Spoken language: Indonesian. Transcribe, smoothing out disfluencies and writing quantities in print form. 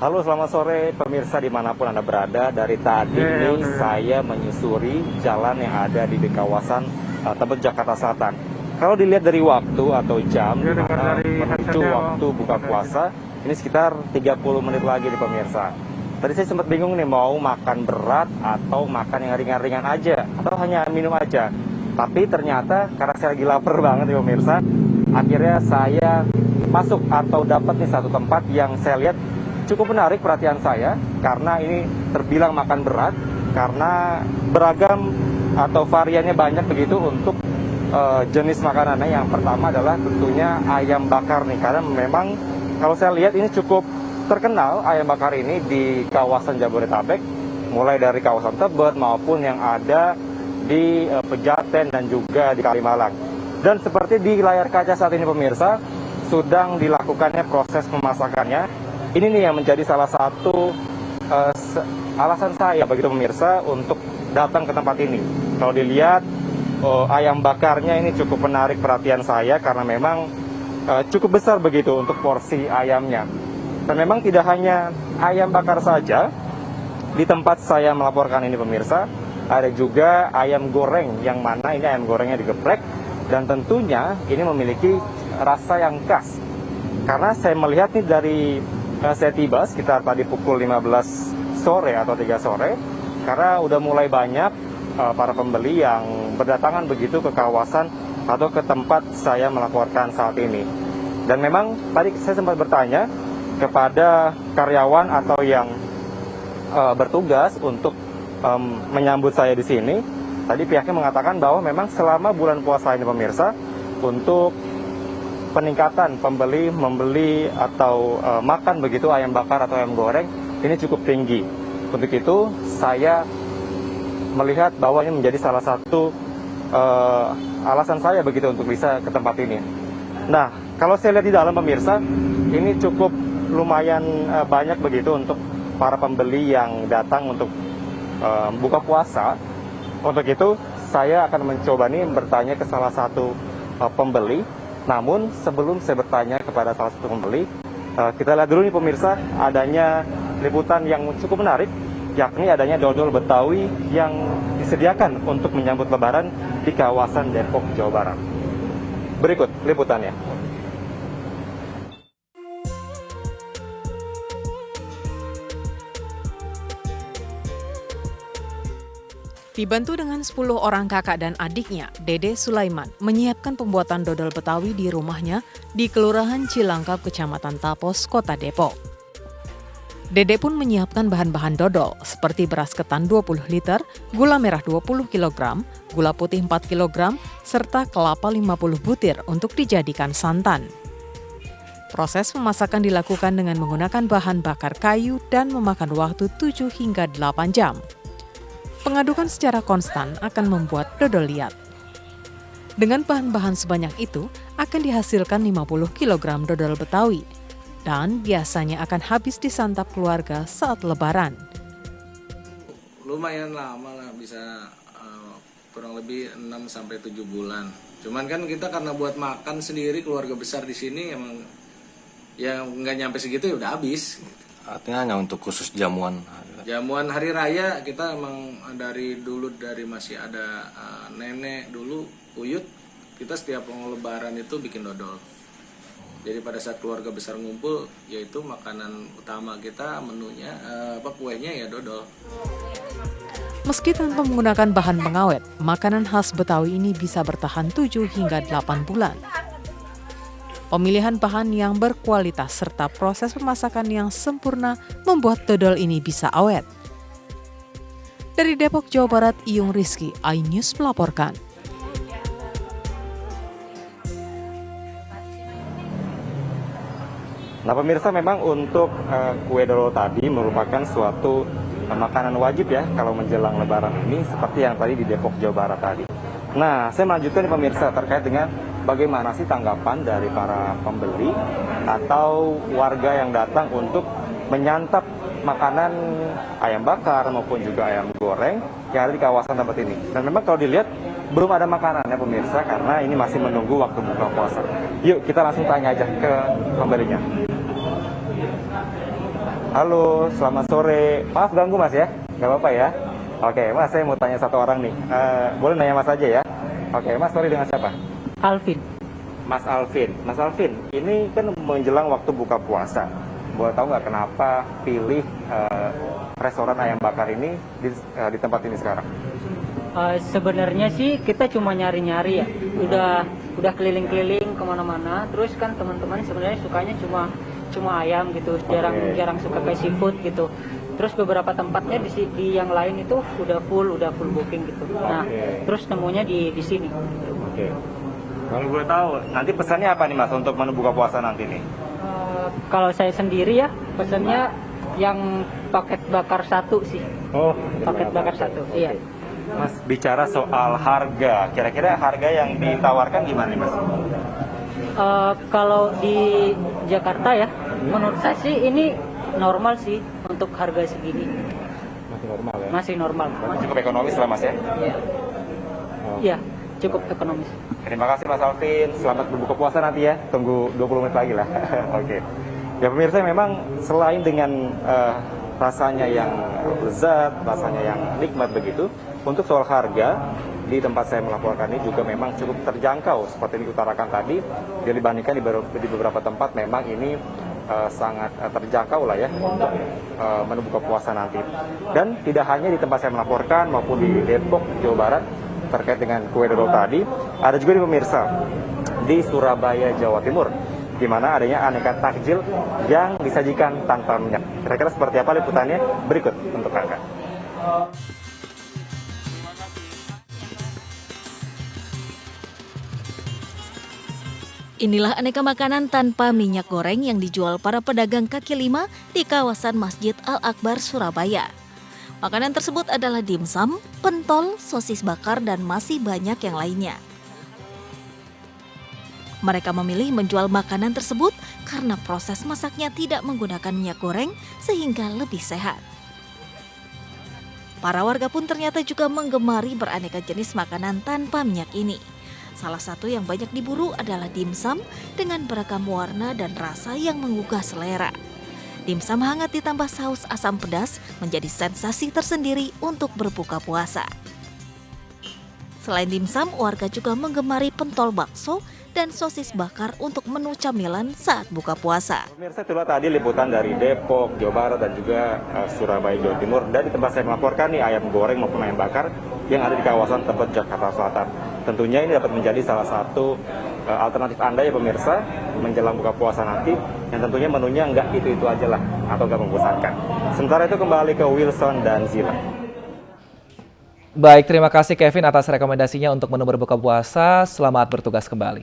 Halo, selamat sore pemirsa dimanapun Anda berada. Dari tadi saya menyusuri jalan yang ada di kawasan Tebet, Jakarta Selatan. Kalau dilihat dari waktu atau jam menuju waktu buka puasa, ini sekitar 30 menit lagi nih pemirsa. Tadi saya sempat bingung nih mau makan berat atau makan yang ringan-ringan aja, atau hanya minum aja. Tapi ternyata karena saya lagi lapar banget nih pemirsa, akhirnya saya masuk atau dapat nih satu tempat yang saya lihat cukup menarik perhatian saya, karena ini terbilang makan berat karena beragam atau variannya banyak begitu untuk jenis makanannya. Yang pertama adalah tentunya ayam bakar nih, karena memang kalau saya lihat ini cukup terkenal ayam bakar ini di kawasan Jabodetabek, mulai dari kawasan Tebet maupun yang ada di Pejaten dan juga di Kalimalang. Dan seperti di layar kaca saat ini pemirsa, sedang dilakukannya proses pemasakannya. Ini nih yang menjadi salah satu alasan saya begitu pemirsa untuk datang ke tempat ini. Kalau dilihat ayam bakarnya ini cukup menarik perhatian saya karena memang cukup besar begitu untuk porsi ayamnya. Dan memang tidak hanya ayam bakar saja di tempat saya melaporkan ini pemirsa, ada juga ayam goreng, yang mana ini ayam gorengnya digeprek dan tentunya ini memiliki rasa yang khas. Karena saya melihat nih dari saya tiba sekitar tadi pukul 15 sore atau 3 sore, karena udah mulai banyak para pembeli yang berdatangan begitu ke kawasan atau ke tempat saya melaporkan saat ini. Dan memang tadi saya sempat bertanya kepada karyawan atau yang bertugas untuk menyambut saya di sini. Tadi pihaknya mengatakan bahwa memang selama bulan puasa ini pemirsa, untuk peningkatan pembeli membeli atau makan begitu ayam bakar atau ayam goreng ini cukup tinggi. Untuk itu saya melihat bahwa ini menjadi salah satu alasan saya begitu untuk bisa ke tempat ini. Nah, kalau saya lihat di dalam pemirsa, ini cukup lumayan banyak begitu untuk para pembeli yang datang untuk buka puasa. Untuk itu saya akan mencoba nih bertanya ke salah satu pembeli. Namun sebelum saya bertanya kepada salah satu pembeli, kita lihat dulu nih pemirsa, adanya liputan yang cukup menarik, yakni adanya dodol Betawi yang disediakan untuk menyambut Lebaran di kawasan Depok, Jawa Barat. Berikut liputannya. Dibantu dengan 10 orang kakak dan adiknya, Dede Sulaiman menyiapkan pembuatan dodol Betawi di rumahnya di Kelurahan Cilangkap, Kecamatan Tapos, Kota Depok. Dede pun menyiapkan bahan-bahan dodol seperti beras ketan 20 liter, gula merah 20 kg, gula putih 4 kg, serta kelapa 50 butir untuk dijadikan santan. Proses pemasakan dilakukan dengan menggunakan bahan bakar kayu dan memakan waktu 7 hingga 8 jam. Pengadukan secara konstan akan membuat dodol liat. Dengan bahan-bahan sebanyak itu, akan dihasilkan 50 kg dodol Betawi, dan biasanya akan habis disantap keluarga saat Lebaran. Lumayan lama lah, bisa kurang lebih 6-7 bulan. Cuman kan kita karena buat makan sendiri keluarga besar di sini, emang ya nggak nyampe segitu ya udah habis. Artinya hanya untuk khusus jamuan. Jamuan hari raya kita emang dari dulu, dari masih ada nenek dulu uyut, kita setiap mau Lebaran itu bikin dodol. Jadi pada saat keluarga besar ngumpul, yaitu makanan utama kita, menunya kuenya ya dodol. Meski tanpa menggunakan bahan pengawet, makanan khas Betawi ini bisa bertahan 7 hingga 8 bulan. Pemilihan bahan yang berkualitas serta proses pemasakan yang sempurna membuat dodol ini bisa awet. Dari Depok, Jawa Barat, Iyung Rizky, iNews melaporkan. Nah pemirsa, memang untuk kue dodol tadi merupakan suatu makanan wajib ya kalau menjelang Lebaran ini, seperti yang tadi di Depok, Jawa Barat tadi. Nah, saya melanjutkan nih pemirsa terkait dengan bagaimana sih tanggapan dari para pembeli atau warga yang datang untuk menyantap makanan ayam bakar maupun juga ayam goreng yang ada di kawasan tempat ini. Dan memang kalau dilihat belum ada makanannya pemirsa, karena ini masih menunggu waktu buka puasa. Yuk kita langsung tanya aja ke pembelinya. Halo, selamat sore. Maaf ganggu Mas ya? Nggak apa-apa ya? Oke, Mas, saya mau tanya satu orang nih. Boleh nanya Mas aja ya? Oke, Mas, sorry dengan siapa? Alvin. Mas Alvin. Mas Alvin, ini kan menjelang waktu buka puasa. Boleh tahu nggak kenapa pilih restoran ayam bakar ini di tempat ini sekarang? Sebenarnya sih kita cuma nyari-nyari ya. Udah keliling-keliling kemana-mana. Terus kan teman-teman sebenarnya sukanya cuma ayam gitu. Jarang suka kayak seafood gitu. Terus beberapa tempatnya di yang lain itu udah full booking gitu. Nah, terus nemunya di sini. Oke. Kalau gue tahu, nanti pesannya apa nih Mas untuk menu buka puasa nanti nih? Kalau saya sendiri ya pesannya yang paket bakar satu sih. Oh, Paket bakar satu. Iya. Mas, bicara soal harga, kira-kira harga yang ditawarkan gimana nih Mas? Kalau di Jakarta ya, menurut saya sih ini normal sih untuk harga segini. Masih normal ya? Masih normal. Cukup ekonomis lah Mas ya? Iya. Iya, cukup ekonomis. Terima kasih Mas Alvin, selamat berbuka puasa nanti ya, tunggu 20 menit lagi lah. Oke. Ya pemirsa, memang selain dengan rasanya yang lezat, rasanya yang nikmat begitu, untuk soal harga di tempat saya melaporkan ini juga memang cukup terjangkau seperti diutarakan tadi. Bila dibandingkan di beberapa tempat memang ini sangat terjangkau lah ya untuk menu buka puasa nanti. Dan tidak hanya di tempat saya melaporkan maupun di Depok, Jawa Barat terkait dengan kue dodol tadi, ada juga di pemirsa di Surabaya, Jawa Timur, di mana adanya aneka takjil yang disajikan tanpa minyak. Kira-kira seperti apa liputannya? Berikut untuk Anda. Inilah aneka makanan tanpa minyak goreng yang dijual para pedagang kaki lima di kawasan Masjid Al-Akbar, Surabaya. Makanan tersebut adalah dimsum, pentol, sosis bakar, dan masih banyak yang lainnya. Mereka memilih menjual makanan tersebut karena proses masaknya tidak menggunakan minyak goreng sehingga lebih sehat. Para warga pun ternyata juga menggemari beraneka jenis makanan tanpa minyak ini. Salah satu yang banyak diburu adalah dimsum dengan beragam warna dan rasa yang menggugah selera. Dimsum hangat ditambah saus asam pedas menjadi sensasi tersendiri untuk berbuka puasa. Selain dimsum, warga juga menggemari pentol bakso dan sosis bakar untuk menu camilan saat buka puasa. Pemirsa, itulah tadi liputan dari Depok, Jawa Barat dan juga Surabaya, Jawa Timur. Dan di tempat saya melaporkan nih ayam goreng maupun ayam bakar yang ada di kawasan Tebet, Jakarta Selatan. Tentunya ini dapat menjadi salah satu alternatif Anda ya pemirsa menjelang buka puasa nanti, yang tentunya menunya nggak itu aja lah atau nggak membosankan. Sementara itu kembali ke Wilson dan Zila. Baik, terima kasih Kevin atas rekomendasinya untuk menu berbuka puasa. Selamat bertugas kembali.